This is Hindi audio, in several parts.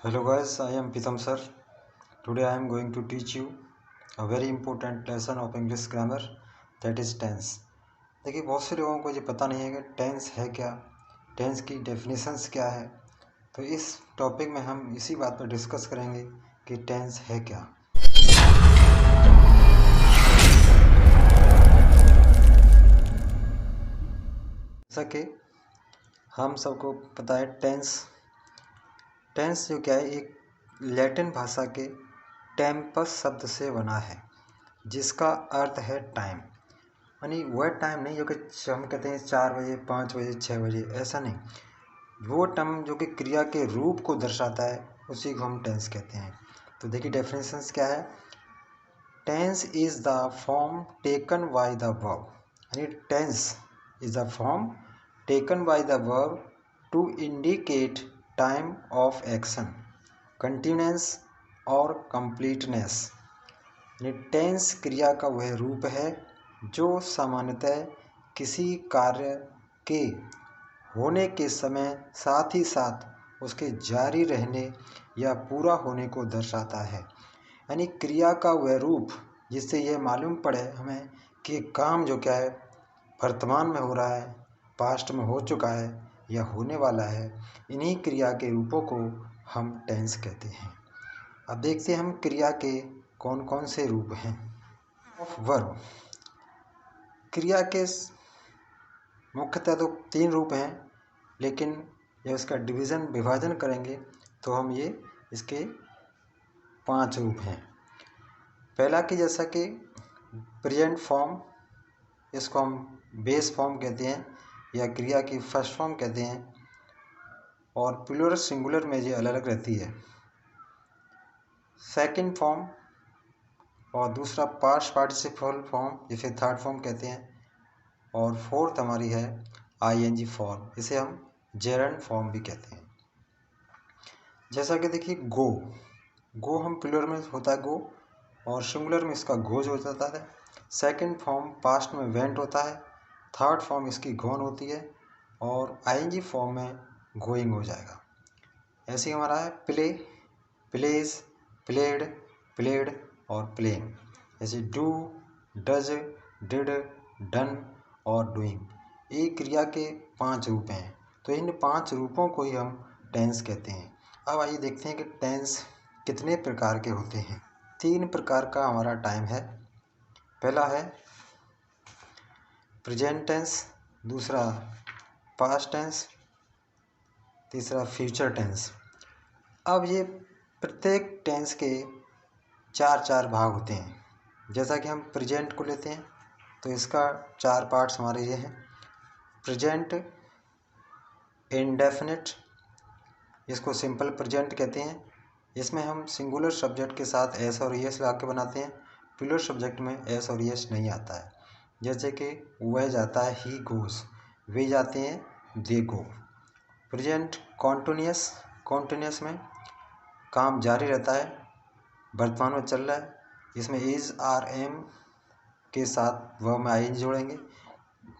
Hello guys, I am Pitam sir. Today I am going to teach you a very important lesson of English grammar, that is tense. देखिए बहुत से लोगों को ये पता नहीं है कि टेंस है क्या, टेंस की डेफिनेशंस क्या है। तो इस टॉपिक में हम इसी बात पर डिस्कस करेंगे कि टेंस है क्या। जैसा कि हम सबको पता है टेंस जो क्या है, एक लैटिन भाषा के टेम्पस शब्द से बना है, जिसका अर्थ है टाइम। यानी वह टाइम नहीं जो कि हम कहते हैं 4 बजे 5 बजे 6 बजे, ऐसा नहीं। वो टाइम जो कि क्रिया के रूप को दर्शाता है, उसी को हम टेंस कहते हैं। तो देखिए डेफिनेशंस क्या है। Tense is the form taken by the verb, यानी tense is the form taken by the verb to indicate time of action, continuous और कंप्लीटनेस। यानी टेंस क्रिया का वह रूप है जो सामान्यतः किसी कार्य के होने के समय साथ ही साथ उसके जारी रहने या पूरा होने को दर्शाता है। यानी क्रिया का वह रूप जिससे यह मालूम पड़े हमें कि काम जो क्या है वर्तमान में हो रहा है, पास्ट में हो चुका है या होने वाला है, इन्हीं क्रिया के रूपों को हम टेंस कहते हैं। अब देखते हैं हम क्रिया के कौन कौन से रूप हैं। ऑफ वर्ब, क्रिया के मुख्यतः तो 3 रूप हैं, लेकिन जब इसका विभाजन करेंगे तो हम ये इसके 5 रूप हैं। पहला कि जैसा कि प्रेजेंट फॉर्म, इसको हम बेस फॉर्म कहते हैं या क्रिया की फर्स्ट फॉर्म कहते हैं, और प्लूरल सिंगुलर में ये अलग अलग रहती है। सेकंड फॉर्म और दूसरा पास्ट पार्टिसिपल फॉर्म, जिसे थर्ड फॉर्म कहते हैं, और फोर्थ हमारी है आईएनजी फॉर्म, इसे हम जेरंड फॉर्म भी कहते हैं। जैसा कि देखिए गो हम प्लूरल में होता है गो, और सिंगुलर में इसका गोज हो जाता है। सेकंड फॉर्म पास्ट में वेंट होता है, थर्ड फॉर्म इसकी गोन होती है, और आईएनजी फॉर्म में गोइंग हो जाएगा। ऐसे ही हमारा है प्ले, प्लेज, प्लेड, प्लेड और प्लेइंग। जैसे डू, डज, डिड, डन और डूइंग, ये क्रिया के 5 रूप हैं। तो इन 5 रूपों को ही हम टेंस कहते हैं। अब आइए देखते हैं कि टेंस कितने प्रकार के होते हैं। 3 प्रकार का हमारा टाइम है। पहला है प्रेजेंट टेंस, दूसरा पास्ट टेंस, तीसरा फ्यूचर टेंस। अब ये प्रत्येक टेंस के 4 भाग होते हैं। जैसा कि हम प्रेजेंट को लेते हैं तो इसका 4 पार्ट्स हमारे ये हैं। प्रेजेंट इंडेफिनिट, इसको सिंपल प्रेजेंट कहते हैं। इसमें हम सिंगुलर सब्जेक्ट के साथ एस और एस लगा के बनाते हैं। प्लूरल सब्जेक्ट में एस और एस नहीं आता है। जैसे कि वह जाता है ही गोज, वे जाते हैं दे गो। प्रेजेंट कॉन्टिन्यूअस में काम जारी रहता है, वर्तमान में चल रहा है। इसमें इज आर एम के साथ वह में आई जोड़ेंगे।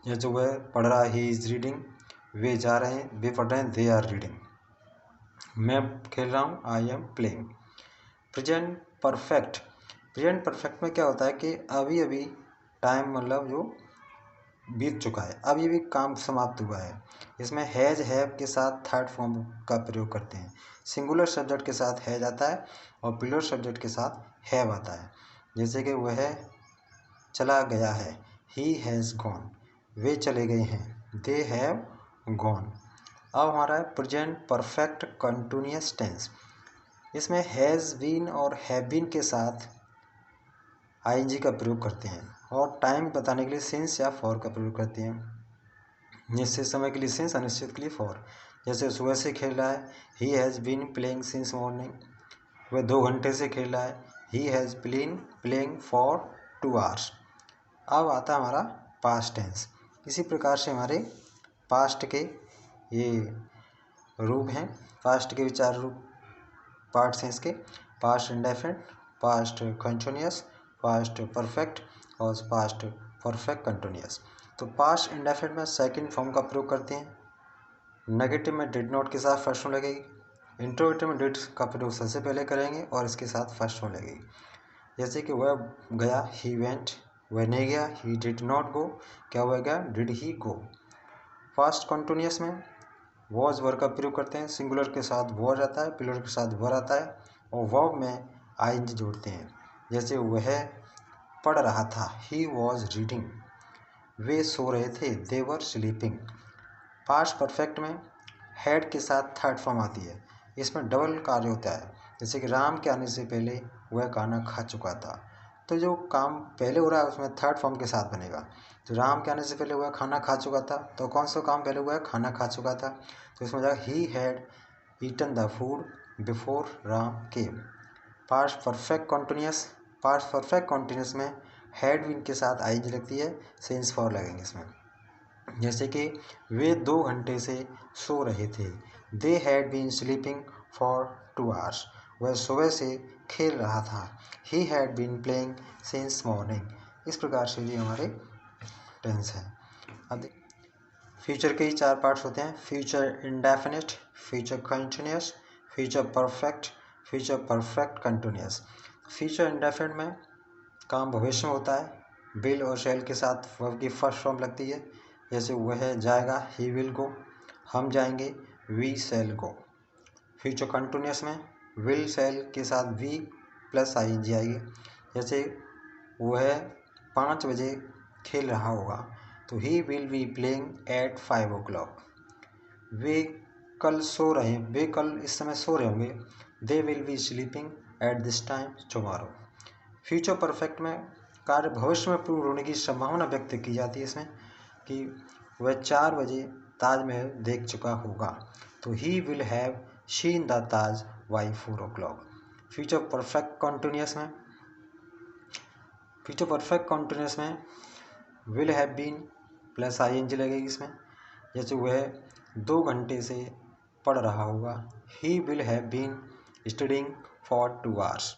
जैसे वह पढ़ रहा है ही इज़ रीडिंग, वे जा रहे हैं, वे पढ़ रहे हैं, दे आर रीडिंग। मैं खेल रहा हूँ, I am playing. Present perfect में क्या होता है कि अभी अभी टाइम मतलब जो बीत चुका है, अभी अभी काम समाप्त हुआ है। इसमें हैज हैव के साथ थर्ड फॉर्म का प्रयोग करते हैं। सिंगुलर सब्जेक्ट के साथ हैज आता है और प्लूरल सब्जेक्ट के साथ हैव आता है। जैसे कि वह चला गया है, ही हैज़ गॉन, वे चले गए हैं, दे हैव गॉन। अब हमारा है प्रेजेंट परफेक्ट कंटिन्यूअस टेंस। इसमें हैज़ बीन और हैव बीन के साथ आईएनजी का प्रयोग करते हैं, और टाइम बताने के लिए सिंस या फॉर का प्रयोग करते हैं। निश्चित समय के लिए सिंस, अनिश्चित के लिए फॉर। जैसे सुबह से खेल रहा है, he has been playing since morning, वह 2 घंटे से खेल रहा है, he has been playing for 2 hours. अब आता है हमारा पास्ट टेंस। इसी प्रकार से हमारे पास्ट के ये रूप हैं। पास्ट के भी 4 रूप पार्ट्स हैं इसके। Past indefinite, past continuous, past perfect और पास्ट परफेक्ट कंटिन्यूअस। तो पास्ट इंडेफिनिट में सेकंड फॉर्म का प्रयोग करते हैं। नेगेटिव में डिड नॉट के साथ फर्स्ट फॉर्म लगेगी। इंट्रोगेटिव में डिड का प्रयोग सबसे पहले करेंगे और इसके साथ फर्स्ट फॉर्म लगेगी। जैसे कि वह गया, ही वेंट, वह नहीं गया, ही डिड नॉट गो, क्या वह गया, did he go. Fast continuous में वॉज वर्ब का प्रयोग करते हैं, सिंगुलर के साथ वॉज आता है, प्लूरल के साथ वर आता है और वर्ब में आईएनजी जोड़ते हैं। जैसे वह पढ़ रहा था, ही वॉज रीडिंग, वे सो रहे थे, दे वर स्लीपिंग। पास्ट परफेक्ट में हैड के साथ थर्ड फॉर्म आती है, इसमें डबल कार्य होता है। जैसे कि राम के आने से पहले वह खाना खा चुका था, तो जो काम पहले हो रहा है उसमें थर्ड फॉर्म के साथ बनेगा। तो राम के आने से पहले वह खाना खा चुका था, तो कौन सा काम पहले हुआ है, खाना खा चुका था, तो इसमें जाएगा he had eaten the food before Ram came. Past perfect continuous में हैड बीन के साथ आईएनजी लगती है, सेंस फॉर लगेंगे इसमें। जैसे कि वे 2 घंटे से सो रहे थे, they had been sleeping for 2 hours, वह सुबह से खेल रहा था, he had been playing since morning. इस प्रकार से ये हमारे टेंस है। अब फ्यूचर के ही 4 पार्ट्स होते हैं, future indefinite, future continuous, future perfect continuous. Future indefinite में काम भविष्य में होता है, विल और शैल के साथ वर्ब की फर्स्ट फॉर्म लगती है। जैसे वह जाएगा, ही विल गो, हम जाएंगे, we shall go. Future continuous में विल शैल के साथ वी प्लस आईएनजी आएगी। जैसे वह 5 बजे खेल रहा होगा, तो ही will be playing at 5 o'clock। वे कल इस समय सो रहे होंगे, they will be sleeping at this time tomorrow. Future perfect में कार्य भविष्य में पूर्ण होने की संभावना व्यक्त की जाती है इसमें, कि वह 4 बजे ताजमहल देख चुका होगा, तो ही will have seen the Taj by 4 o'clock। Future perfect continuous में will have been plus ING लगेगी इसमें। जैसे वह 2 घंटे से पढ़ रहा होगा, he will have been studying for 2 hours।